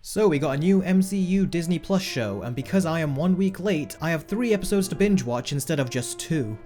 So we got a new MCU Disney Plus show, and because I am 1 week late, I have 3 episodes to binge watch instead of just 2.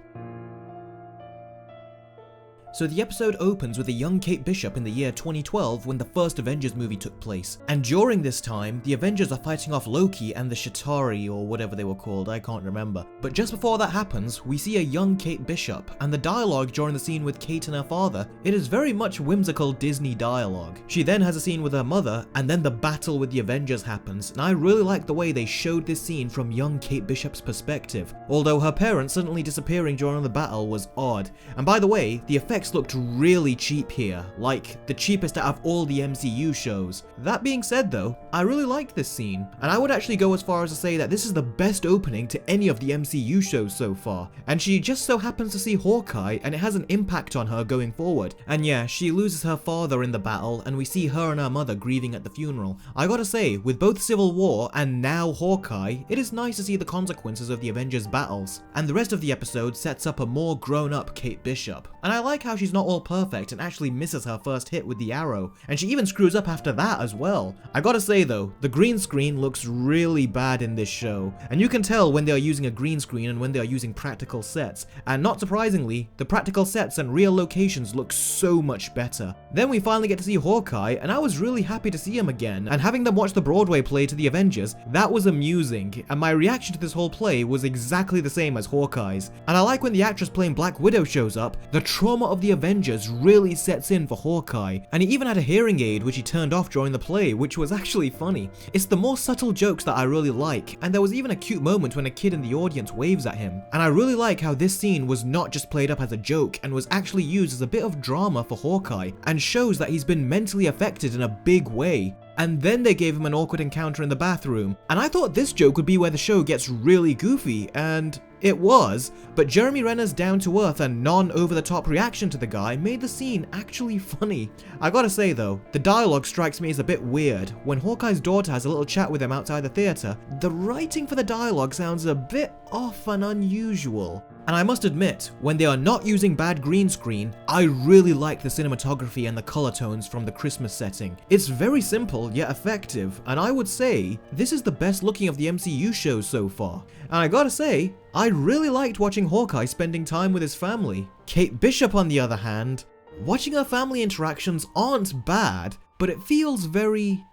So the episode opens with a young Kate Bishop in the year 2012 when the first Avengers movie took place. And during this time, the Avengers are fighting off Loki and the Chitauri, or whatever they were called, I can't remember. But just before that happens, we see a young Kate Bishop, and the dialogue during the scene with Kate and her father, it is very much whimsical Disney dialogue. She then has a scene with her mother, and then the battle with the Avengers happens, and I really like the way they showed this scene from young Kate Bishop's perspective. Although her parents suddenly disappearing during the battle was odd. And by the way, the effects looked really cheap here, like the cheapest out of all the MCU shows. That being said though, I really liked this scene, and I would actually go as far as to say that this is the best opening to any of the MCU shows so far. And she just so happens to see Hawkeye, and it has an impact on her going forward. And yeah, she loses her father in the battle, and we see her and her mother grieving at the funeral. I gotta say, with both Civil War and now Hawkeye, it is nice to see the consequences of the Avengers battles. And the rest of the episode sets up a more grown-up Kate Bishop. And I like how she's not all perfect and actually misses her first hit with the arrow, and she even screws up after that as well. I gotta say though, the green screen looks really bad in this show, and you can tell when they are using a green screen and when they are using practical sets, and not surprisingly, the practical sets and real locations look so much better. Then we finally get to see Hawkeye, and I was really happy to see him again, and having them watch the Broadway play to the Avengers, that was amusing, and my reaction to this whole play was exactly the same as Hawkeye's. And I like when the actress playing Black Widow shows up, the trauma of the Avengers really sets in for Hawkeye, and he even had a hearing aid which he turned off during the play, which was actually funny. It's the more subtle jokes that I really like, and there was even a cute moment when a kid in the audience waves at him. And I really like how this scene was not just played up as a joke and was actually used as a bit of drama for Hawkeye, and shows that he's been mentally affected in a big way. And then they gave him an awkward encounter in the bathroom, and I thought this joke would be where the show gets really goofy, and it was, but Jeremy Renner's down-to-earth and non-over-the-top reaction to the guy made the scene actually funny. I gotta say though, the dialogue strikes me as a bit weird. When Hawkeye's daughter has a little chat with him outside the theatre, the writing for the dialogue sounds a bit off and unusual. And I must admit, when they are not using bad green screen, I really like the cinematography and the color tones from the Christmas setting. It's very simple yet effective, and I would say this is the best looking of the MCU shows so far. And I gotta say, I really liked watching Hawkeye spending time with his family. Kate Bishop on the other hand, watching her family interactions aren't bad, but it feels very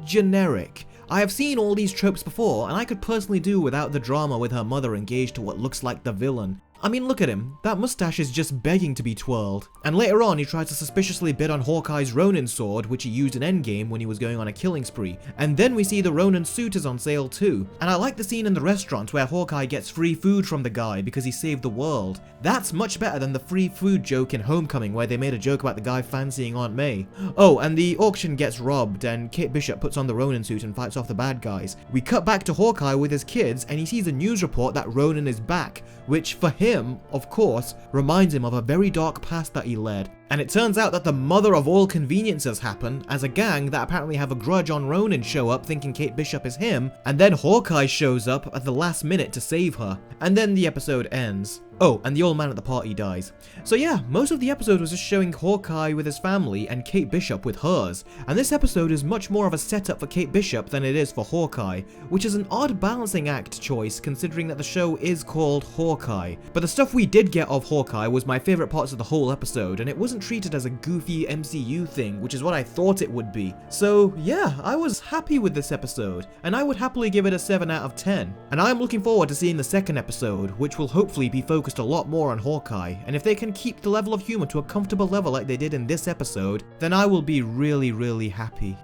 generic. I have seen all these tropes before, and I could personally do without the drama with her mother engaged to what looks like the villain. I mean, look at him, that mustache is just begging to be twirled. And later on he tries to suspiciously bid on Hawkeye's Ronin sword, which he used in Endgame when he was going on a killing spree. And then we see the Ronin suit is on sale too. And I like the scene in the restaurant where Hawkeye gets free food from the guy because he saved the world. That's much better than the free food joke in Homecoming where they made a joke about the guy fancying Aunt May. Oh, and the auction gets robbed and Kate Bishop puts on the Ronin suit and fights off the bad guys. We cut back to Hawkeye with his kids and he sees a news report that Ronin is back, which for him, of course, reminds him of a very dark past that he led. And it turns out that the mother of all conveniences happen, as a gang that apparently have a grudge on Ronin show up thinking Kate Bishop is him, and then Hawkeye shows up at the last minute to save her. And then the episode ends. Oh, and the old man at the party dies. So yeah, most of the episode was just showing Hawkeye with his family and Kate Bishop with hers. And this episode is much more of a setup for Kate Bishop than it is for Hawkeye, which is an odd balancing act choice considering that the show is called Hawkeye. But the stuff we did get of Hawkeye was my favourite parts of the whole episode, and it wasn't treated as a goofy MCU thing, which is what I thought it would be. So yeah, I was happy with this episode, and I would happily give it a 7 out of 10. And I am looking forward to seeing the second episode, which will hopefully be focused a lot more on Hawkeye, and if they can keep the level of humor to a comfortable level like they did in this episode, then I will be really happy.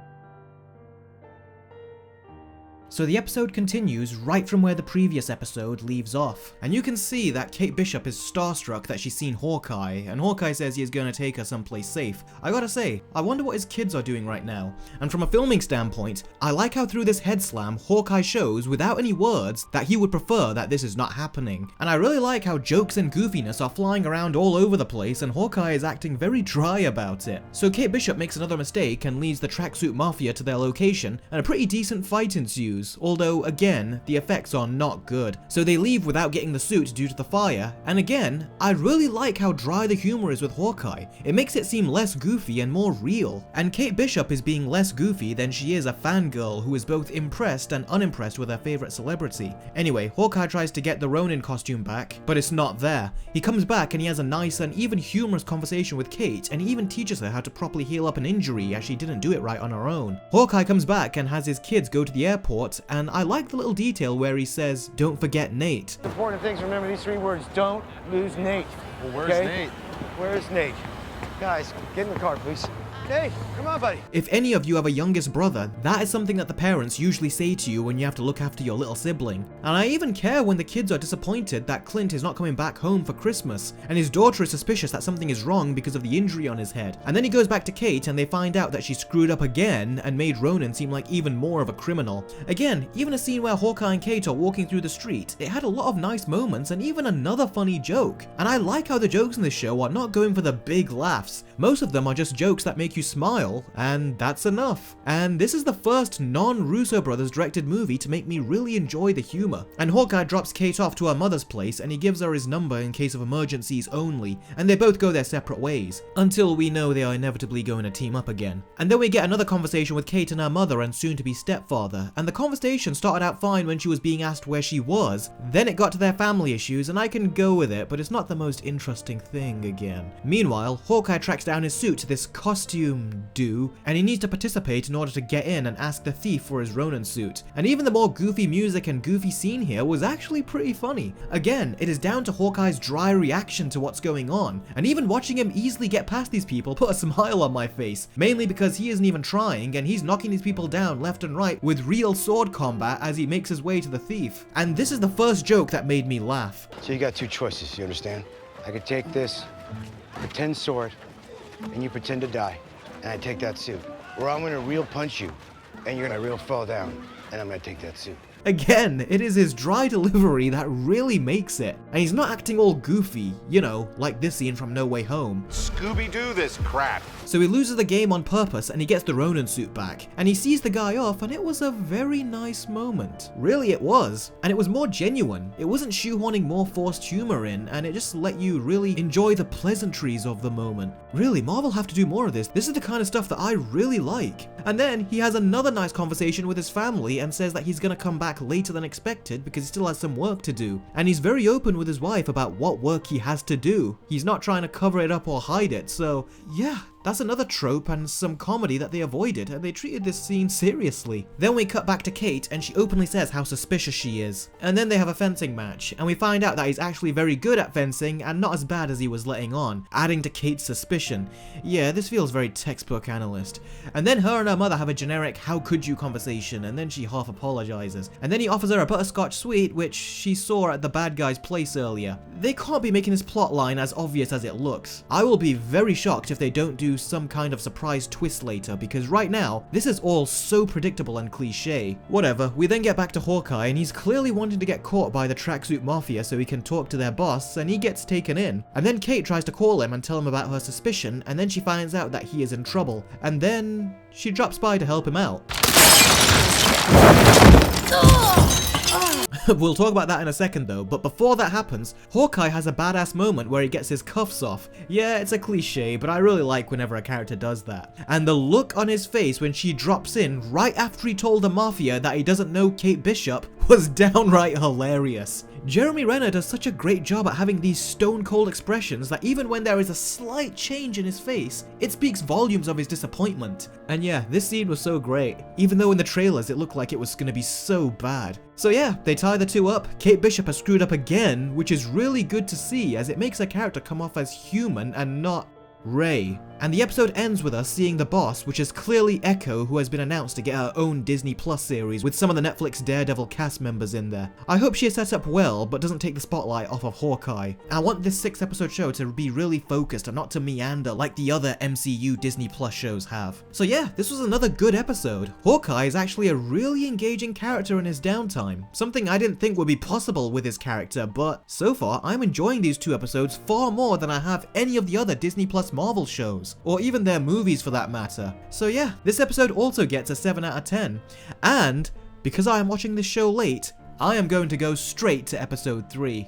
So the episode continues right from where the previous episode leaves off, and you can see that Kate Bishop is starstruck that she's seen Hawkeye, and Hawkeye says he is going to take her someplace safe. I gotta say, I wonder what his kids are doing right now. And from a filming standpoint, I like how through this head slam, Hawkeye shows, without any words, that he would prefer that this is not happening. And I really like how jokes and goofiness are flying around all over the place, and Hawkeye is acting very dry about it. So Kate Bishop makes another mistake and leads the tracksuit mafia to their location, and a pretty decent fight ensues. use, although again, the effects are not good. So they leave without getting the suit due to the fire, and again, I really like how dry the humor is with Hawkeye. It makes it seem less goofy and more real. And Kate Bishop is being less goofy than she is a fangirl who is both impressed and unimpressed with her favorite celebrity. Anyway, Hawkeye tries to get the Ronin costume back, but it's not there. He comes back and he has a nice and even humorous conversation with Kate, and he even teaches her how to properly heal up an injury as she didn't do it right on her own. Hawkeye comes back and has his kids go to the airport, and I like the little detail where he says, "Don't forget Nate." Important things, remember these 3 words, don't lose Nate. Well, where's Nate? Where's Nate? Guys, get in the car, please. Nate, come on, buddy. If any of you have a youngest brother, that is something that the parents usually say to you when you have to look after your little sibling. And I even care when the kids are disappointed that Clint is not coming back home for Christmas, and his daughter is suspicious that something is wrong because of the injury on his head. And then he goes back to Kate and they find out that she screwed up again and made Ronan seem like even more of a criminal. Again, even a scene where Hawkeye and Kate are walking through the street, it had a lot of nice moments and even another funny joke. And I like how the jokes in this show are not going for the big laughs. Most of them are just jokes that make you smile, and that's enough. And this is the first non-Russo brothers directed movie to make me really enjoy the humor. And Hawkeye drops Kate off to her mother's place and he gives her his number in case of emergencies only, and they both go their separate ways, until we know they are inevitably going to team up again. And then we get another conversation with Kate and her mother and soon-to-be stepfather, and the conversation started out fine when she was being asked where she was, then it got to their family issues, and I can go with it, but it's not the most interesting thing again. Meanwhile, Hawkeye tracks down his suit to this costume do, and he needs to participate in order to get in and ask the thief for his Ronin suit. And even the more goofy music and goofy scene here was actually pretty funny. Again, it is down to Hawkeye's dry reaction to what's going on, and even watching him easily get past these people put a smile on my face, mainly because he isn't even trying and he's knocking these people down left and right with real sword combat as he makes his way to the thief. And this is the first joke that made me laugh. So you got 2 choices, you understand? I could take this pretend sword and you pretend to die, and I take that suit. Or I'm gonna real punch you, and you're gonna real fall down, and I'm gonna take that suit. Again, it is his dry delivery that really makes it. And he's not acting all goofy, you know, like this scene from No Way Home. Scooby-Doo this crap. So he loses the game on purpose and he gets the Ronin suit back. And he sees the guy off and it was a very nice moment. Really it was. And it was more genuine. It wasn't shoehorning more forced humor in, and it just let you really enjoy the pleasantries of the moment. Really, Marvel have to do more of this. This is the kind of stuff that I really like. And then he has another nice conversation with his family and says that he's gonna come back later than expected because he still has some work to do. And he's very open with his wife about what work he has to do. He's not trying to cover it up or hide it, so yeah. That's another trope and some comedy that they avoided, and they treated this scene seriously. Then we cut back to Kate and she openly says how suspicious she is. And then they have a fencing match, and we find out that he's actually very good at fencing and not as bad as he was letting on, adding to Kate's suspicion. Yeah, this feels very textbook analyst. And then her and her mother have a generic "how could you" conversation, and then she half apologizes. And then he offers her a butterscotch sweet, which she saw at the bad guy's place earlier. They can't be making this plot line as obvious as it looks. I will be very shocked if they don't do some kind of surprise twist later, because right now, this is all so predictable and cliche. Whatever, we then get back to Hawkeye and he's clearly wanting to get caught by the tracksuit mafia so he can talk to their boss, and he gets taken in. And then Kate tries to call him and tell him about her suspicion, and then she finds out that he is in trouble. And then she drops by to help him out. We'll talk about that in a second though, but before that happens, Hawkeye has a badass moment where he gets his cuffs off. Yeah, it's a cliche, but I really like whenever a character does that. And the look on his face when she drops in right after he told the mafia that he doesn't know Kate Bishop was downright hilarious. Jeremy Renner does such a great job at having these stone-cold expressions that even when there is a slight change in his face, it speaks volumes of his disappointment. And yeah, this scene was so great, even though in the trailers it looked like it was gonna be so bad. So yeah, they tie the two up. Kate Bishop has screwed up again, which is really good to see as it makes her character come off as human and not Ray. And the episode ends with us seeing the boss, which is clearly Echo, who has been announced to get her own Disney Plus series with some of the Netflix Daredevil cast members in there. I hope she is set up well, but doesn't take the spotlight off of Hawkeye. I want this 6-episode show to be really focused and not to meander like the other MCU Disney Plus shows have. So yeah, this was another good episode. Hawkeye is actually a really engaging character in his downtime, something I didn't think would be possible with his character, but so far I'm enjoying these 2 episodes far more than I have any of the other Disney Plus Marvel shows, or even their movies for that matter. So yeah, this episode also gets a 7 out of 10. And because I am watching this show late, I am going to go straight to episode 3.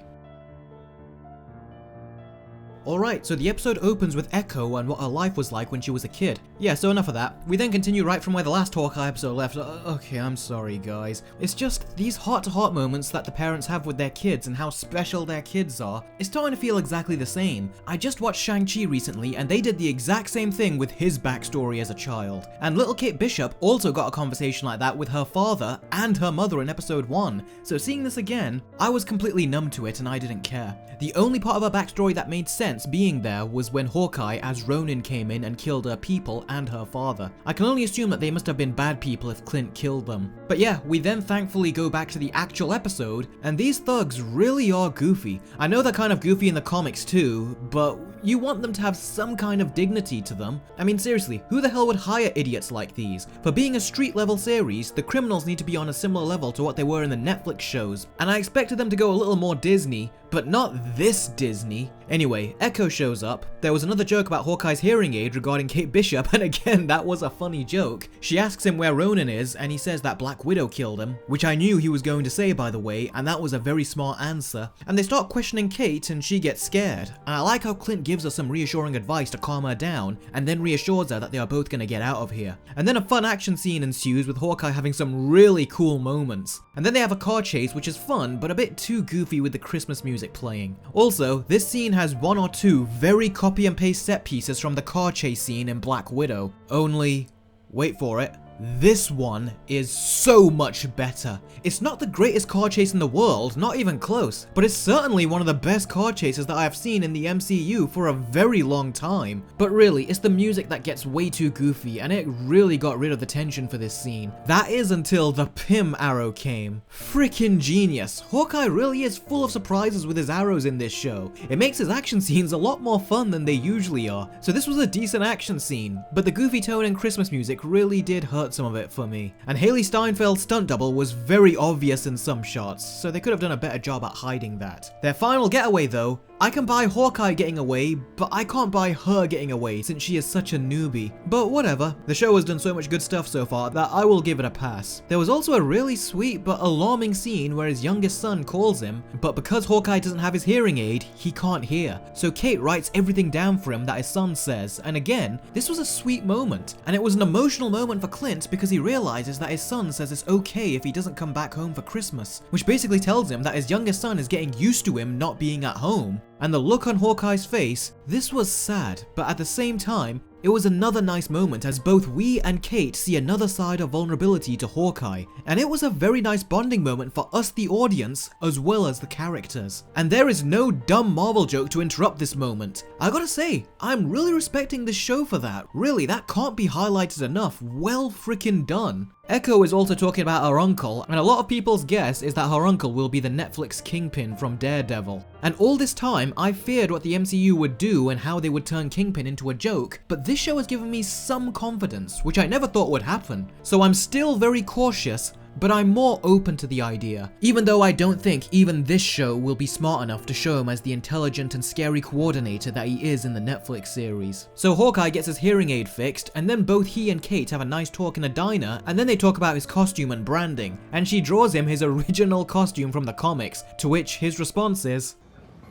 Alright, so the episode opens with Echo and what her life was like when she was a kid. Yeah, so enough of that. We then continue right from where the last Hawkeye episode left. Okay, I'm sorry guys. It's just these heart-to-heart moments that the parents have with their kids and how special their kids are. It's starting to feel exactly the same. I just watched Shang-Chi recently and they did the exact same thing with his backstory as a child. And little Kate Bishop also got a conversation like that with her father and her mother in episode 1. So seeing this again, I was completely numb to it and I didn't care. The only part of her backstory that made sense being there was when Hawkeye as Ronin came in and killed her people and her father. I can only assume that they must have been bad people if Clint killed them. But yeah, we then thankfully go back to the actual episode, and these thugs really are goofy. I know they're kind of goofy in the comics too, but you want them to have some kind of dignity to them. I mean seriously, who the hell would hire idiots like these? For being a street level series, the criminals need to be on a similar level to what they were in the Netflix shows, and I expected them to go a little more Disney, but not this Disney. Anyway, Echo shows up. There was another joke about Hawkeye's hearing aid regarding Kate Bishop, and again, that was a funny joke. She asks him where Ronin is, and he says that Black Widow killed him, which I knew he was going to say by the way, and that was a very smart answer. And they start questioning Kate, and she gets scared. And I like how Clint gives her some reassuring advice to calm her down, and then reassures her that they are both gonna get out of here. And then a fun action scene ensues with Hawkeye having some really cool moments. And then they have a car chase, which is fun, but a bit too goofy with the Christmas music playing. Also, this scene has one or two very copy and paste set pieces from the car chase scene in Black Widow. Only, wait for it, this one is so much better. It's not the greatest car chase in the world, not even close, but it's certainly one of the best car chases that I have seen in the MCU for a very long time. But really, it's the music that gets way too goofy, and it really got rid of the tension for this scene. That is until the Pym arrow came. Freaking genius. Hawkeye really is full of surprises with his arrows in this show. It makes his action scenes a lot more fun than they usually are. So this was a decent action scene, but the goofy tone and Christmas music really did hurt some of it for me. And Haley Steinfeld's stunt double was very obvious in some shots, so they could have done a better job at hiding that. Their final getaway though, I can buy Hawkeye getting away, but I can't buy her getting away since she is such a newbie. But whatever, the show has done so much good stuff so far that I will give it a pass. There was also a really sweet but alarming scene where his youngest son calls him, but because Hawkeye doesn't have his hearing aid, he can't hear. So Kate writes everything down for him that his son says, and again, this was a sweet moment. And it was an emotional moment for Clint because he realizes that his son says it's okay if he doesn't come back home for Christmas, which basically tells him that his youngest son is getting used to him not being at home. And the look on Hawkeye's face, this was sad, but at the same time, it was another nice moment as both we and Kate see another side of vulnerability to Hawkeye, and it was a very nice bonding moment for us the audience as well as the characters. And there is no dumb Marvel joke to interrupt this moment. I gotta say, I'm really respecting this show for that. Really, that can't be highlighted enough. Well freaking done. Echo is also talking about her uncle, and a lot of people's guess is that her uncle will be the Netflix Kingpin from Daredevil. And all this time, I feared what the MCU would do and how they would turn Kingpin into a joke, but this show has given me some confidence, which I never thought would happen. So I'm still very cautious, but I'm more open to the idea, even though I don't think even this show will be smart enough to show him as the intelligent and scary coordinator that he is in the Netflix series. So Hawkeye gets his hearing aid fixed, and then both he and Kate have a nice talk in a diner, and then they talk about his costume and branding, and she draws him his original costume from the comics, to which his response is,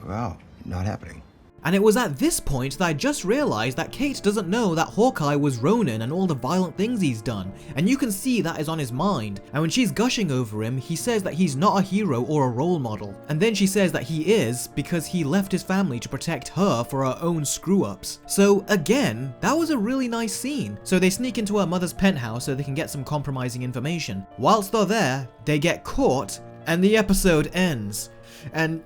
Wow, not happening. And it was at this point that I just realized that Kate doesn't know that Hawkeye was Ronin and all the violent things he's done, and you can see that is on his mind. And when she's gushing over him, he says that he's not a hero or a role model, and then she says that he is because he left his family to protect her for her own screw-ups. So again, that was a really nice scene. So they sneak into her mother's penthouse so they can get some compromising information. Whilst they're there, they get caught, and the episode ends. And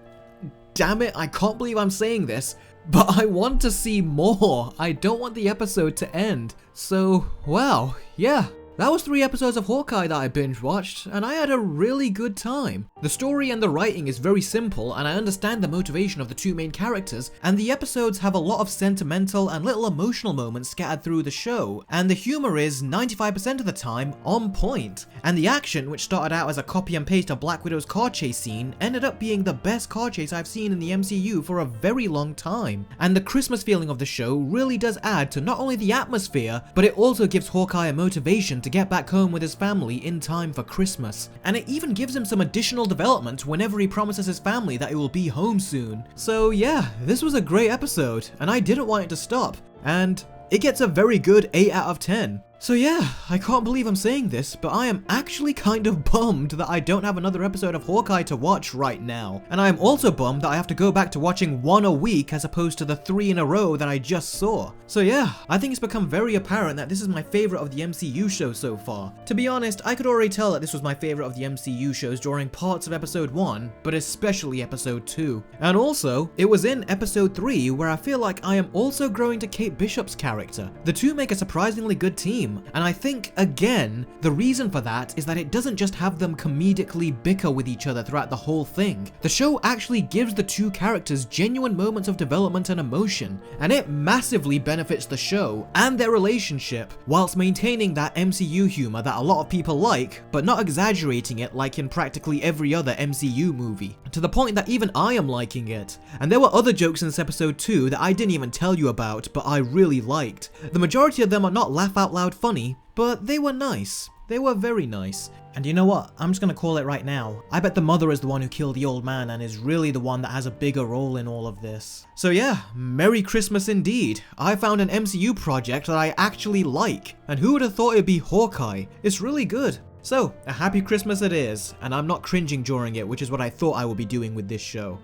damn it, I can't believe I'm saying this, but I want to see more. I don't want the episode to end. So, wow, yeah. That was 3 episodes of Hawkeye that I binge watched, and I had a really good time. The story and the writing is very simple, and I understand the motivation of the 2 main characters, and the episodes have a lot of sentimental and little emotional moments scattered through the show, and the humor is 95% of the time on point. And the action, which started out as a copy and paste of Black Widow's car chase scene, ended up being the best car chase I've seen in the MCU for a very long time. And the Christmas feeling of the show really does add to not only the atmosphere, but it also gives Hawkeye a motivation to to get back home with his family in time for Christmas. And it even gives him some additional development whenever he promises his family that he will be home soon. So yeah, this was a great episode, and I didn't want it to stop. And it gets a very good 8 out of 10. So yeah, I can't believe I'm saying this, but I am actually kind of bummed that I don't have another episode of Hawkeye to watch right now. And I am also bummed that I have to go back to watching 1 a week as opposed to the 3 in a row that I just saw. So yeah, I think it's become very apparent that this is my favorite of the MCU shows so far. To be honest, I could already tell that this was my favorite of the MCU shows during parts of episode 1, but especially episode 2. And also, it was in episode 3 where I feel like I am also growing to Kate Bishop's character. The two make a surprisingly good team. And I think, again, the reason for that is that it doesn't just have them comedically bicker with each other throughout the whole thing. The show actually gives the two characters genuine moments of development and emotion, and it massively benefits the show and their relationship, whilst maintaining that MCU humor that a lot of people like, but not exaggerating it like in practically every other MCU movie, to the point that even I am liking it. And there were other jokes in this episode too that I didn't even tell you about, but I really liked. The majority of them are not laugh out loud funny, but they were nice. They were very nice. And you know what? I'm just gonna call it right now. I bet the mother is the one who killed the old man and is really the one that has a bigger role in all of this. So yeah, Merry Christmas indeed. I found an MCU project that I actually like. And who would have thought it'd be Hawkeye? It's really good. So, a happy Christmas it is, and I'm not cringing during it, which is what I thought I would be doing with this show.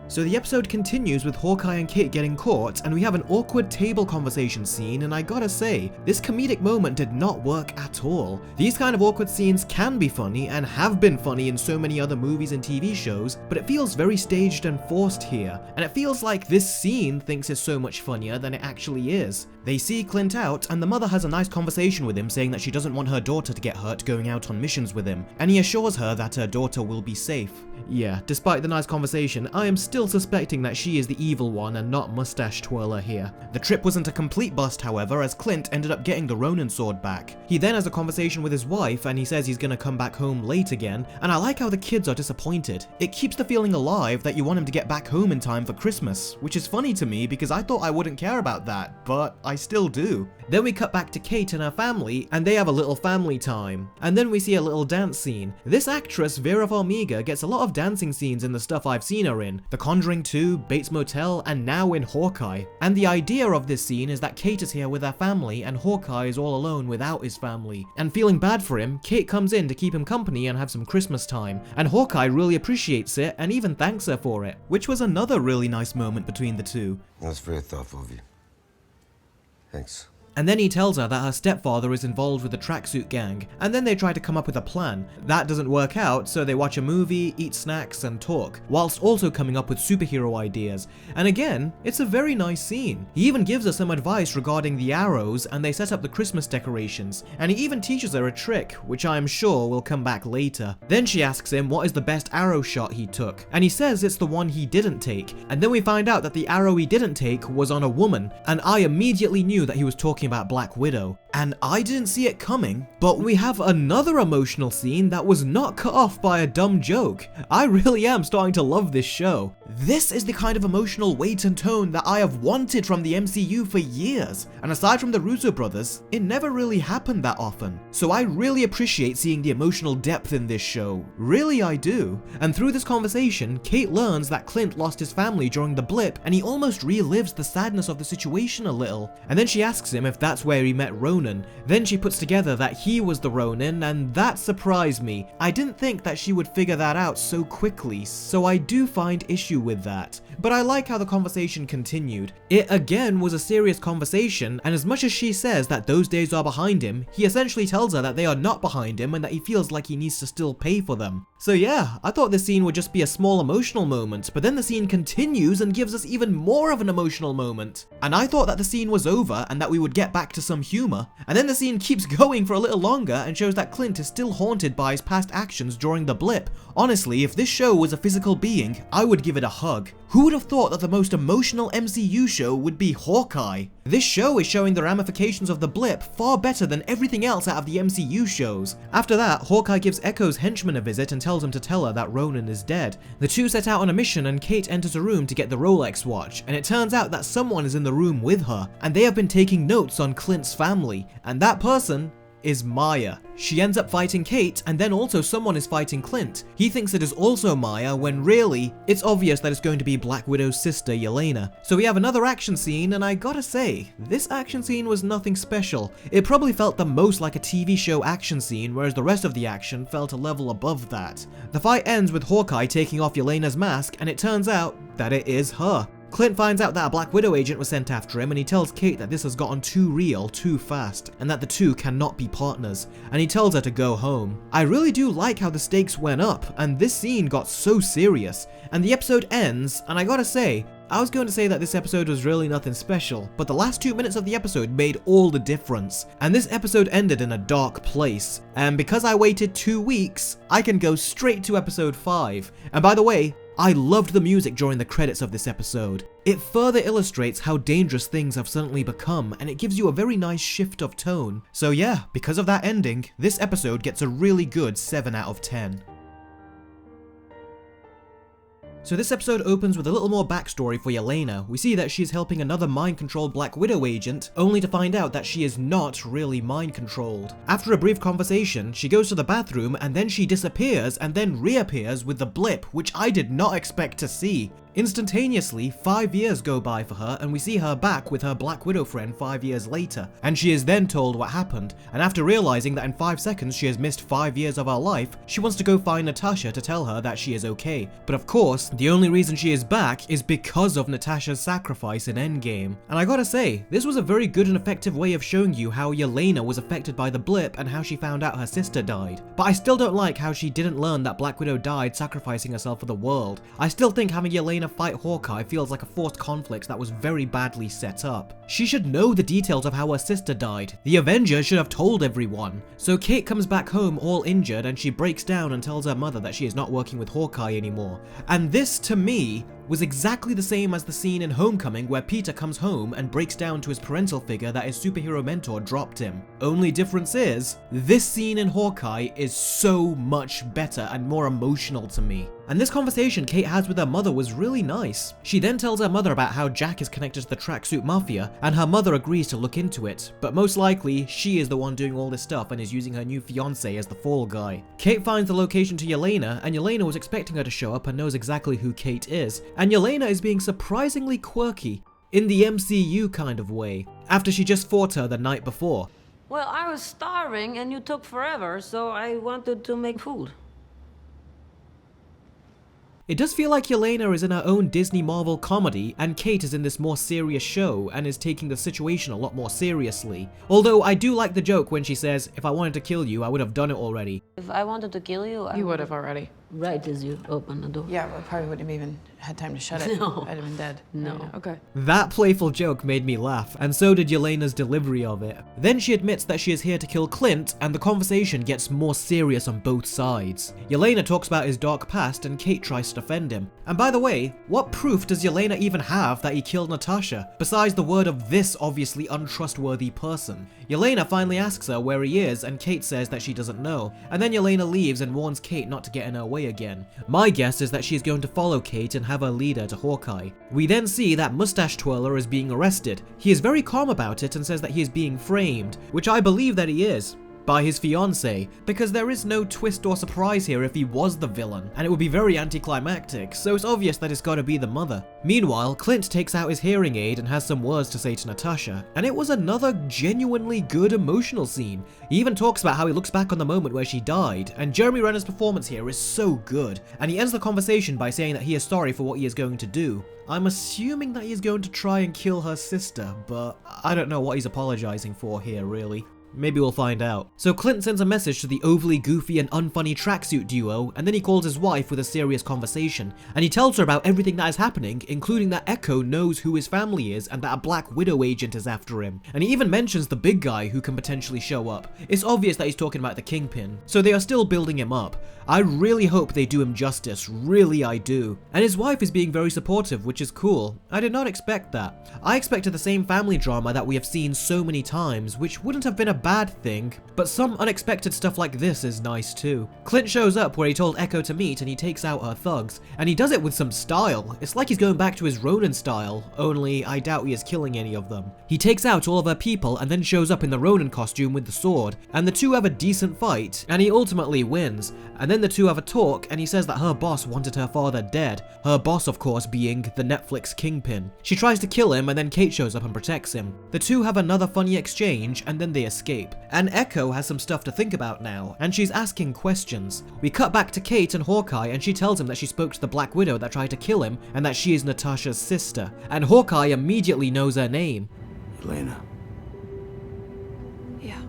So the episode continues with Hawkeye and Kate getting caught, and we have an awkward table conversation scene, and I gotta say, this comedic moment did not work at all. These kind of awkward scenes can be funny, and have been funny in so many other movies and TV shows, but it feels very staged and forced here, and it feels like this scene thinks it's so much funnier than it actually is. They see Clint out, and the mother has a nice conversation with him saying that she doesn't want her daughter to get hurt going out on missions with him, and he assures her that her daughter will be safe. Yeah, despite the nice conversation, I am still suspecting that she is the evil one and not Mustache Twirler here. The trip wasn't a complete bust, however, as Clint ended up getting the Ronin sword back. He then has a conversation with his wife, and he says he's gonna come back home late again, and I like how the kids are disappointed. It keeps the feeling alive that you want him to get back home in time for Christmas, which is funny to me because I thought I wouldn't care about that, but I still do. Then we cut back to Kate and her family, and they have a little family time. And then we see a little dance scene. This actress, Vera Farmiga, gets a lot of dancing scenes in the stuff I've seen her in. The Conjuring 2, Bates Motel, and now in Hawkeye. And the idea of this scene is that Kate is here with her family, and Hawkeye is all alone without his family. And feeling bad for him, Kate comes in to keep him company and have some Christmas time. And Hawkeye really appreciates it, and even thanks her for it, which was another really nice moment between the two. That's very thoughtful of you. Thanks. And then he tells her that her stepfather is involved with the tracksuit gang, and then they try to come up with a plan. That doesn't work out, so they watch a movie, eat snacks, and talk, whilst also coming up with superhero ideas. And again, it's a very nice scene. He even gives her some advice regarding the arrows, and they set up the Christmas decorations, and he even teaches her a trick, which I am sure will come back later. Then she asks him what is the best arrow shot he took, and he says it's the one he didn't take, and then we find out that the arrow he didn't take was on a woman, and I immediately knew that he was talking about Black Widow. And I didn't see it coming, but we have another emotional scene that was not cut off by a dumb joke. I really am starting to love this show. This is the kind of emotional weight and tone that I have wanted from the MCU for years, and aside from the Russo brothers, it never really happened that often. So I really appreciate seeing the emotional depth in this show. Really I do. And through this conversation, Kate learns that Clint lost his family during the blip, and he almost relives the sadness of the situation a little. And then she asks him if that's where he met Ronan. Then she puts together that he was the Ronin, and that surprised me. I didn't think that she would figure that out so quickly, so I do find issue with that. But I like how the conversation continued. It again was a serious conversation, and as much as she says that those days are behind him, he essentially tells her that they are not behind him and that he feels like he needs to still pay for them. So yeah, I thought this scene would just be a small emotional moment, but then the scene continues and gives us even more of an emotional moment. And I thought that the scene was over and that we would get back to some humor, and then the scene keeps going for a little longer and shows that Clint is still haunted by his past actions during the blip. Honestly, if this show was a physical being, I would give it a hug. Who would have thought that the most emotional MCU show would be Hawkeye? This show is showing the ramifications of the blip far better than everything else out of the MCU shows. After that, Hawkeye gives Echo's henchman a visit and tells him to tell her that Ronan is dead. The two set out on a mission and Kate enters a room to get the Rolex watch, and it turns out that someone is in the room with her, and they have been taking notes on Clint's family, and that person is Maya. She ends up fighting Kate, and then also someone is fighting Clint. He thinks it is also Maya, when really, it's obvious that it's going to be Black Widow's sister, Yelena. So we have another action scene, and I gotta say, this action scene was nothing special. It probably felt the most like a TV show action scene, whereas the rest of the action felt a level above that. The fight ends with Hawkeye taking off Yelena's mask, and it turns out that it is her. Clint finds out that a Black Widow agent was sent after him, and he tells Kate that this has gotten too real too fast, and that the two cannot be partners, and he tells her to go home. I really do like how the stakes went up, and this scene got so serious, and the episode ends, and I gotta say, I was going to say that this episode was really nothing special, but the last 2 minutes of the episode made all the difference, and this episode ended in a dark place, and because I waited 2 weeks, I can go straight to episode 5, and by the way, I loved the music during the credits of this episode. It further illustrates how dangerous things have suddenly become, and it gives you a very nice shift of tone. So yeah, because of that ending, this episode gets a really good 7 out of 10. So this episode opens with a little more backstory for Yelena. We see that she's helping another mind-controlled Black Widow agent, only to find out that she is not really mind-controlled. After a brief conversation, she goes to the bathroom and then she disappears and then reappears with the blip, which I did not expect to see. Instantaneously, 5 years go by for her and we see her back with her Black Widow friend 5 years later, and she is then told what happened, and after realizing that in 5 seconds she has missed 5 years of her life, she wants to go find Natasha to tell her that she is okay. But of course, the only reason she is back is because of Natasha's sacrifice in Endgame. And I gotta say, this was a very good and effective way of showing you how Yelena was affected by the blip and how she found out her sister died. But I still don't like how she didn't learn that Black Widow died sacrificing herself for the world. I still think having Yelena fight Hawkeye feels like a forced conflict that was very badly set up. She should know the details of how her sister died. The Avengers should have told everyone. So Kate comes back home all injured and she breaks down and tells her mother that she is not working with Hawkeye anymore. And this, to me, was exactly the same as the scene in Homecoming where Peter comes home and breaks down to his parental figure that his superhero mentor dropped him. Only difference is, this scene in Hawkeye is so much better and more emotional to me. And this conversation Kate has with her mother was really nice. She then tells her mother about how Jack is connected to the Tracksuit Mafia, and her mother agrees to look into it, but most likely, she is the one doing all this stuff and is using her new fiancé as the fall guy. Kate finds the location to Yelena, and Yelena was expecting her to show up and knows exactly who Kate is, and Yelena is being surprisingly quirky, in the MCU kind of way, after she just fought her the night before. Well, I was starving and you took forever, so I wanted to make food. It does feel like Yelena is in her own Disney Marvel comedy, and Kate is in this more serious show and is taking the situation a lot more seriously. Although I do like the joke when she says, "If I wanted to kill you, I would have done it already." If I wanted to kill you, I You would have already. Right as you open the door. Yeah, I probably wouldn't have even had time to shut it. No. I'd have been dead. No. Yeah, okay. That playful joke made me laugh, and so did Yelena's delivery of it. Then she admits that she is here to kill Clint, and the conversation gets more serious on both sides. Yelena talks about his dark past, and Kate tries to defend him. And by the way, what proof does Yelena even have that he killed Natasha, besides the word of this obviously untrustworthy person? Yelena finally asks her where he is, and Kate says that she doesn't know, and then Yelena leaves and warns Kate not to get in her way again. My guess is that she's going to follow Kate and have her lead her to Hawkeye. We then see that Mustache Twirler is being arrested. He is very calm about it and says that he is being framed, which I believe that he is, by his fiancée, because there is no twist or surprise here if he was the villain, and it would be very anticlimactic, so it's obvious that it's gotta be the mother. Meanwhile, Clint takes out his hearing aid and has some words to say to Natasha, and it was another genuinely good emotional scene. He even talks about how he looks back on the moment where she died, and Jeremy Renner's performance here is so good, and he ends the conversation by saying that he is sorry for what he is going to do. I'm assuming that he is going to try and kill her sister, but I don't know what he's apologizing for here, really. Maybe we'll find out. So Clint sends a message to the overly goofy and unfunny tracksuit duo, and then he calls his wife with a serious conversation, and he tells her about everything that is happening, including that Echo knows who his family is and that a Black Widow agent is after him. And he even mentions the big guy who can potentially show up. It's obvious that he's talking about the Kingpin, so they are still building him up. I really hope they do him justice, really I do. And his wife is being very supportive, which is cool. I did not expect that. I expected the same family drama that we have seen so many times, which wouldn't have been a bad thing, but some unexpected stuff like this is nice too. Clint shows up where he told Echo to meet and he takes out her thugs, and he does it with some style. It's like he's going back to his Ronin style, only I doubt he is killing any of them. He takes out all of her people and then shows up in the Ronin costume with the sword, and the two have a decent fight, and he ultimately wins. And then the two have a talk, and he says that her boss wanted her father dead. Her boss, of course, being the Netflix Kingpin. She tries to kill him, and then Kate shows up and protects him. The two have another funny exchange, and then they escape. And Echo has some stuff to think about now, and she's asking questions. We cut back to Kate and Hawkeye, and she tells him that she spoke to the Black Widow that tried to kill him, and that she is Natasha's sister. And Hawkeye immediately knows her name. Elena. Yeah.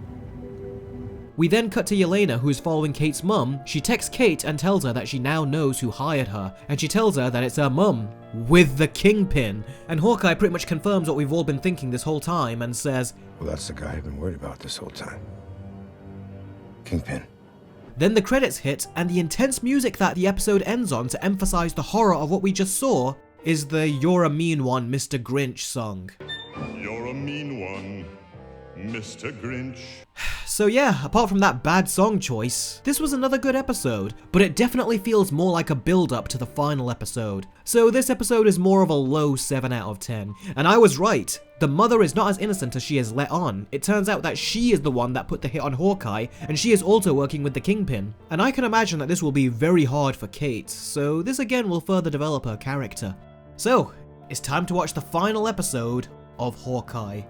We then cut to Yelena, who is following Kate's mum. She texts Kate and tells her that she now knows who hired her, and she tells her that it's her mum, with the Kingpin. And Hawkeye pretty much confirms what we've all been thinking this whole time and says, Well, that's the guy I've been worried about this whole time. Kingpin. Then the credits hit, and the intense music that the episode ends on to emphasize the horror of what we just saw is the You're a Mean One, Mr. Grinch song. You're a mean one, Mr. Grinch. So yeah, apart from that bad song choice, this was another good episode, but it definitely feels more like a build-up to the final episode. So this episode is more of a low 7 out of 10, and I was right. The mother is not as innocent as she is let on. It turns out that she is the one that put the hit on Hawkeye, and she is also working with the Kingpin. And I can imagine that this will be very hard for Kate, so this again will further develop her character. So, it's time to watch the final episode of Hawkeye.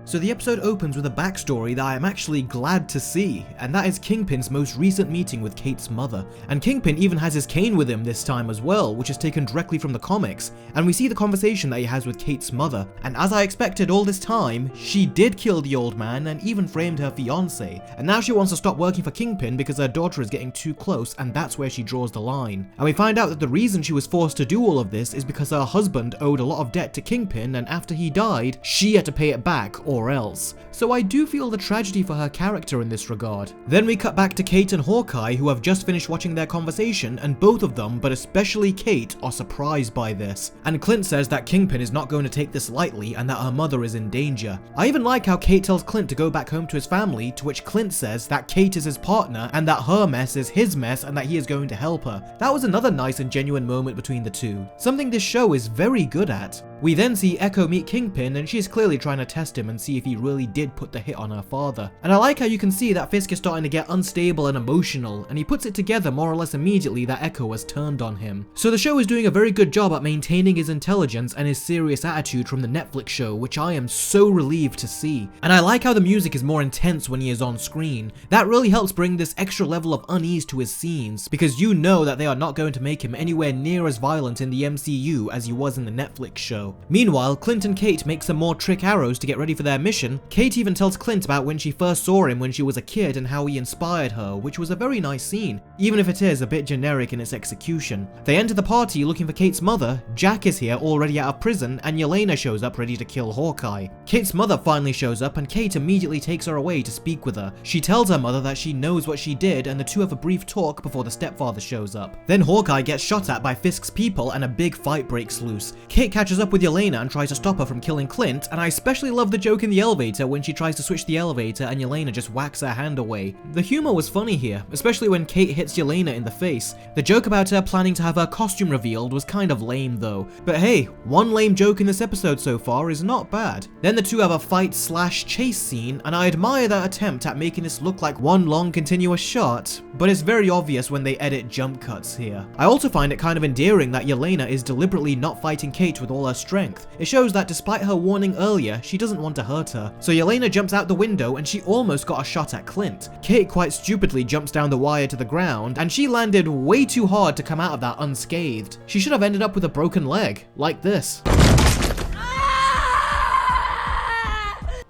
So the episode opens with a backstory that I am actually glad to see, and that is Kingpin's most recent meeting with Kate's mother. And Kingpin even has his cane with him this time as well, which is taken directly from the comics, and we see the conversation that he has with Kate's mother. And as I expected all this time, she did kill the old man and even framed her fiance, and now she wants to stop working for Kingpin because her daughter is getting too close, and that's where she draws the line. And we find out that the reason she was forced to do all of this is because her husband owed a lot of debt to Kingpin, and after he died, she had to pay it back or else. So I do feel the tragedy for her character in this regard. Then we cut back to Kate and Hawkeye, who have just finished watching their conversation, and both of them, but especially Kate, are surprised by this. And Clint says that Kingpin is not going to take this lightly and that her mother is in danger. I even like how Kate tells Clint to go back home to his family, to which Clint says that Kate is his partner and that her mess is his mess and that he is going to help her. That was another nice and genuine moment between the two, something this show is very good at. We then see Echo meet Kingpin, and she's clearly trying to test him and see if he really did put the hit on her father. And I like how you can see that Fisk is starting to get unstable and emotional, and he puts it together more or less immediately that Echo has turned on him. So the show is doing a very good job at maintaining his intelligence and his serious attitude from the Netflix show, which I am so relieved to see. And I like how the music is more intense when he is on screen. That really helps bring this extra level of unease to his scenes, because you know that they are not going to make him anywhere near as violent in the MCU as he was in the Netflix show. Meanwhile, Clint and Kate make some more trick arrows to get ready for their mission. Kate even tells Clint about when she first saw him when she was a kid and how he inspired her, which was a very nice scene, even if it is a bit generic in its execution. They enter the party looking for Kate's mother. Jack is here already out of prison, and Yelena shows up ready to kill Hawkeye. Kate's mother finally shows up, and Kate immediately takes her away to speak with her. She tells her mother that she knows what she did, and the two have a brief talk before the stepfather shows up. Then Hawkeye gets shot at by Fisk's people and a big fight breaks loose. Kate catches up with Yelena and tries to stop her from killing Clint, and I especially love the joke in the elevator when she tries to switch the elevator and Yelena just whacks her hand away. The humor was funny here, especially when Kate hits Yelena in the face. The joke about her planning to have her costume revealed was kind of lame though, but hey, one lame joke in this episode so far is not bad. Then the two have a fight/chase scene, and I admire their attempt at making this look like one long continuous shot, but it's very obvious when they edit jump cuts here. I also find it kind of endearing that Yelena is deliberately not fighting Kate with all her strength. It shows that despite her warning earlier, she doesn't want to hurt her. So Yelena jumps out the window and she almost got a shot at Clint. Kate quite stupidly jumps down the wire to the ground, and she landed way too hard to come out of that unscathed. She should have ended up with a broken leg, like this.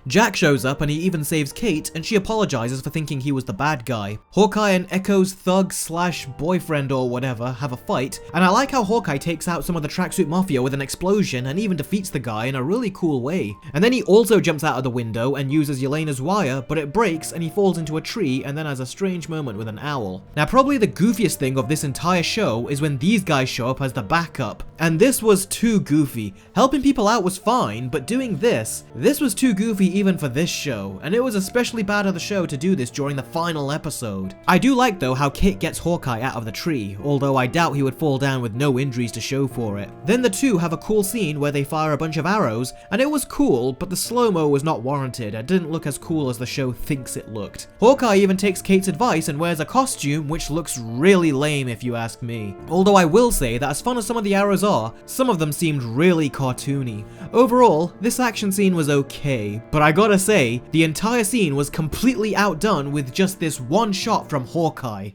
Jack shows up and he even saves Kate, and she apologizes for thinking he was the bad guy. Hawkeye and Echo's thug slash boyfriend or whatever have a fight, and I like how Hawkeye takes out some of the tracksuit mafia with an explosion and even defeats the guy in a really cool way. And then he also jumps out of the window and uses Yelena's wire, but it breaks and he falls into a tree and then has a strange moment with an owl. Now probably the goofiest thing of this entire show is when these guys show up as the backup. And this was too goofy. Helping people out was fine, but doing this was too goofy even for this show, and it was especially bad of the show to do this during the final episode. I do like though how Kate gets Hawkeye out of the tree, although I doubt he would fall down with no injuries to show for it. Then the two have a cool scene where they fire a bunch of arrows, and it was cool, but the slow-mo was not warranted and didn't look as cool as the show thinks it looked. Hawkeye even takes Kate's advice and wears a costume which looks really lame if you ask me. Although I will say that as fun as some of the arrows are, some of them seemed really cartoony. Overall, this action scene was okay, but I gotta say, the entire scene was completely outdone with just this one shot from Hawkeye.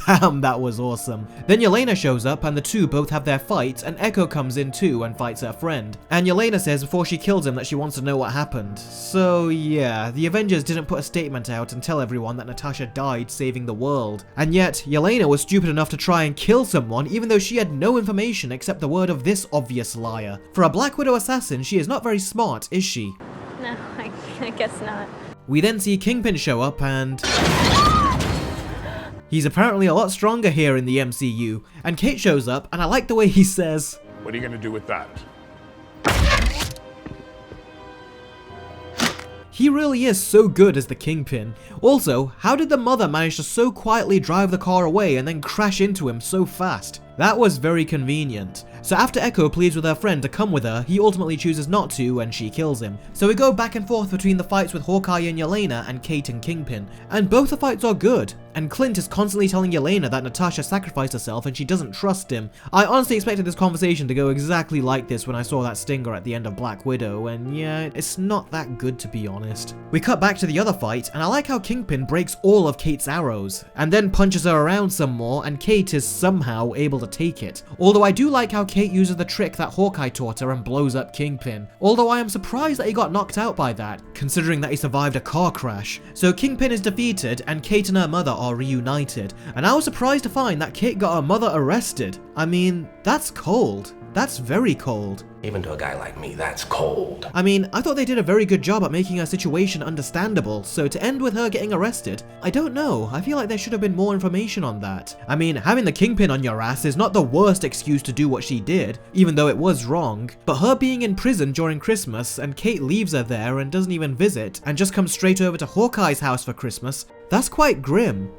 Damn, that was awesome. Then Yelena shows up and the two both have their fight, and Echo comes in too and fights her friend. And Yelena says before she kills him that she wants to know what happened. So yeah, the Avengers didn't put a statement out and tell everyone that Natasha died saving the world. And yet, Yelena was stupid enough to try and kill someone even though she had no information except the word of this obvious liar. For a Black Widow assassin, she is not very smart, is she? No, I guess not. We then see Kingpin show up and... he's apparently a lot stronger here in the MCU, and Kate shows up, and I like the way he says, What are you gonna do with that? he really is so good as the Kingpin. Also, how did the mother manage to so quietly drive the car away and then crash into him so fast? That was very convenient. So after Echo pleads with her friend to come with her, he ultimately chooses not to and she kills him. So we go back and forth between the fights with Hawkeye and Yelena and Kate and Kingpin. And both the fights are good. And Clint is constantly telling Yelena that Natasha sacrificed herself and she doesn't trust him. I honestly expected this conversation to go exactly like this when I saw that stinger at the end of Black Widow, and yeah, it's not that good to be honest. We cut back to the other fight, and I like how Kingpin breaks all of Kate's arrows, and then punches her around some more, and Kate is somehow able to take it. Although I do like how Kate uses the trick that Hawkeye taught her and blows up Kingpin. Although I am surprised that he got knocked out by that, considering that he survived a car crash. So Kingpin is defeated, and Kate and her mother are reunited, and I was surprised to find that Kate got her mother arrested. I mean, that's cold. That's very cold. Even to a guy like me, that's cold. I mean, I thought they did a very good job at making her situation understandable, so to end with her getting arrested, I don't know, I feel like there should have been more information on that. I mean, having the Kingpin on your ass is not the worst excuse to do what she did, even though it was wrong, but her being in prison during Christmas and Kate leaves her there and doesn't even visit, and just comes straight over to Hawkeye's house for Christmas, that's quite grim.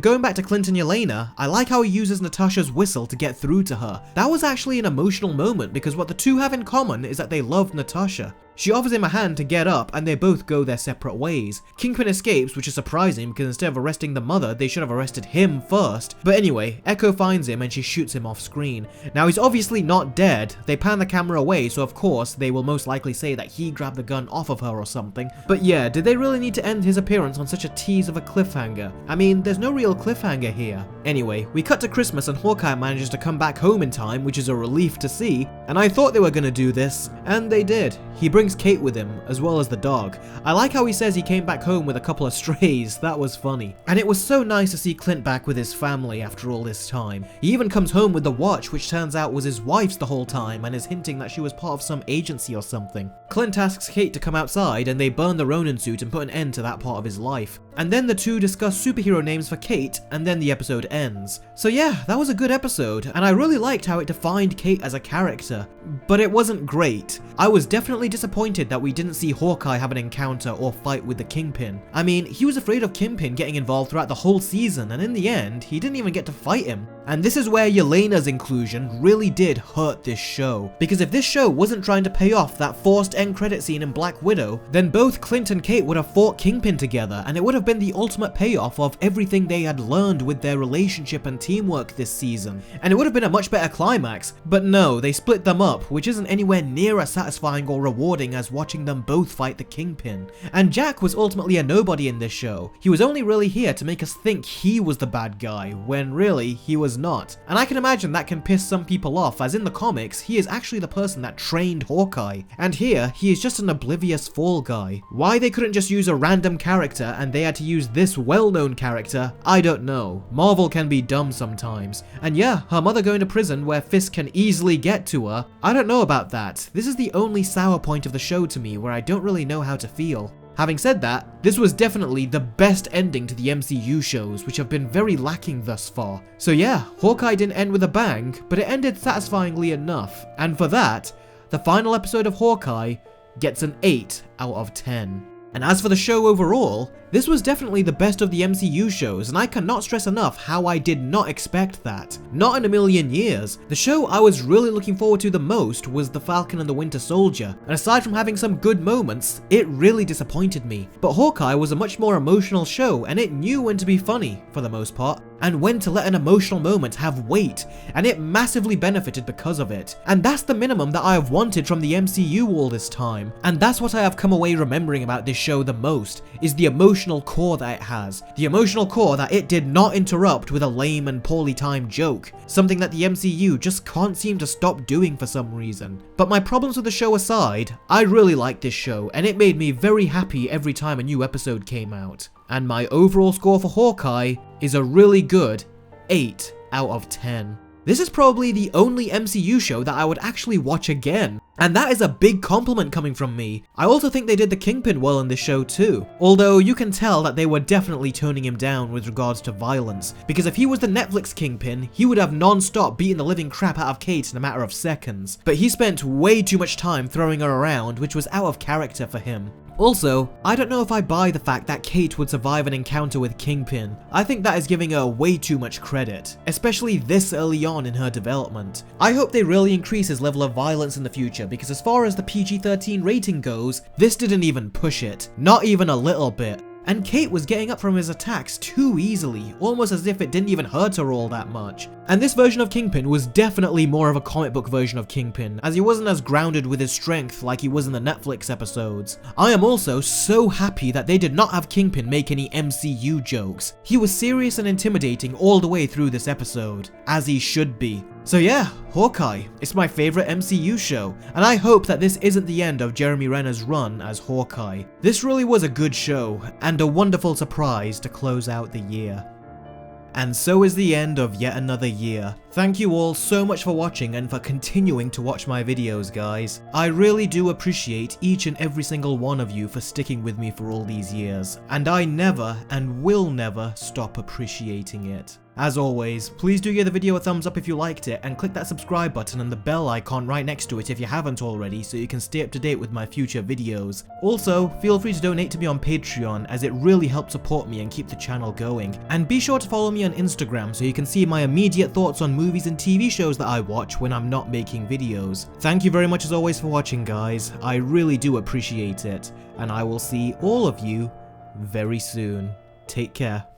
Going back to Clint and Yelena, I like how he uses Natasha's whistle to get through to her. That was actually an emotional moment because what the two have in common is that they love Natasha. She offers him a hand to get up and they both go their separate ways. Kingpin escapes, which is surprising because instead of arresting the mother, they should have arrested him first. But anyway, Echo finds him and she shoots him off screen. Now he's obviously not dead. They pan the camera away, so of course they will most likely say that he grabbed the gun off of her or something. But yeah, did they really need to end his appearance on such a tease of a cliffhanger? I mean, there's no real cliffhanger here. Anyway, we cut to Christmas and Hawkeye manages to come back home in time, which is a relief to see. And I thought they were gonna do this, and they did. He brings Kate with him, as well as the dog. I like how he says he came back home with a couple of strays, that was funny. And it was so nice to see Clint back with his family after all this time. He even comes home with the watch, which turns out was his wife's the whole time, and is hinting that she was part of some agency or something. Clint asks Kate to come outside, and they burn the Ronin suit and put an end to that part of his life. And then the two discuss superhero names for Kate, and then the episode ends. So yeah, that was a good episode, and I really liked how it defined Kate as a character. But it wasn't great. I was definitely disappointed that we didn't see Hawkeye have an encounter or fight with the Kingpin. I mean, he was afraid of Kingpin getting involved throughout the whole season, and in the end, he didn't even get to fight him. And this is where Yelena's inclusion really did hurt this show. Because if this show wasn't trying to pay off that forced end credit scene in Black Widow, then both Clint and Kate would have fought Kingpin together, and it would have been the ultimate payoff of everything they had learned with their relationship and teamwork this season. And it would have been a much better climax, but no, they split them up, which isn't anywhere near as satisfying or rewarding as watching them both fight the Kingpin. And Jack was ultimately a nobody in this show. He was only really here to make us think he was the bad guy, when really, he was not. And I can imagine that can piss some people off, as in the comics, he is actually the person that trained Hawkeye. And here, he is just an oblivious fall guy. Why they couldn't just use a random character and they had to use this well-known character, I don't know. Marvel can be dumb sometimes. And yeah, her mother going to prison where Fisk can easily get to her, I don't know about that. This is the only sour point of the show to me where I don't really know how to feel. Having said that, this was definitely the best ending to the MCU shows, which have been very lacking thus far. So yeah, Hawkeye didn't end with a bang, but it ended satisfyingly enough, and for that, the final episode of Hawkeye gets an 8 out of 10. And as for the show overall, this was definitely the best of the MCU shows, and I cannot stress enough how I did not expect that. Not in a million years. The show I was really looking forward to the most was The Falcon and the Winter Soldier, and aside from having some good moments, it really disappointed me. But Hawkeye was a much more emotional show, and it knew when to be funny, for the most part, and when to let an emotional moment have weight, and it massively benefited because of it. And that's the minimum that I have wanted from the MCU all this time, and that's what I have come away remembering about this show the most, is the emotional core that it has. The emotional core that it did not interrupt with a lame and poorly timed joke, something that the MCU just can't seem to stop doing for some reason. But my problems with the show aside, I really liked this show, and it made me very happy every time a new episode came out. And my overall score for Hawkeye is a really good 8 out of 10. This is probably the only MCU show that I would actually watch again, and that is a big compliment coming from me. I also think they did the Kingpin well in this show too, although you can tell that they were definitely toning him down with regards to violence, because if he was the Netflix Kingpin, he would have non-stop beaten the living crap out of Kate in a matter of seconds, but he spent way too much time throwing her around, which was out of character for him. Also, I don't know if I buy the fact that Kate would survive an encounter with Kingpin. I think that is giving her way too much credit, especially this early on in her development. I hope they really increase his level of violence in the future, because as far as the PG-13 rating goes, this didn't even push it. Not even a little bit. And Kate was getting up from his attacks too easily, almost as if it didn't even hurt her all that much. And this version of Kingpin was definitely more of a comic book version of Kingpin, as he wasn't as grounded with his strength like he was in the Netflix episodes. I am also so happy that they did not have Kingpin make any MCU jokes. He was serious and intimidating all the way through this episode, as he should be. So yeah, Hawkeye. It's my favourite MCU show, and I hope that this isn't the end of Jeremy Renner's run as Hawkeye. This really was a good show, and a wonderful surprise to close out the year. And so is the end of yet another year. Thank you all so much for watching and for continuing to watch my videos, guys. I really do appreciate each and every single one of you for sticking with me for all these years, and I never and will never stop appreciating it. As always, please do give the video a thumbs up if you liked it, and click that subscribe button and the bell icon right next to it if you haven't already, so you can stay up to date with my future videos. Also, feel free to donate to me on Patreon, as it really helps support me and keep the channel going. And be sure to follow me on Instagram so you can see my immediate thoughts on movies and TV shows that I watch when I'm not making videos. Thank you very much as always for watching, guys. I really do appreciate it, and I will see all of you very soon. Take care.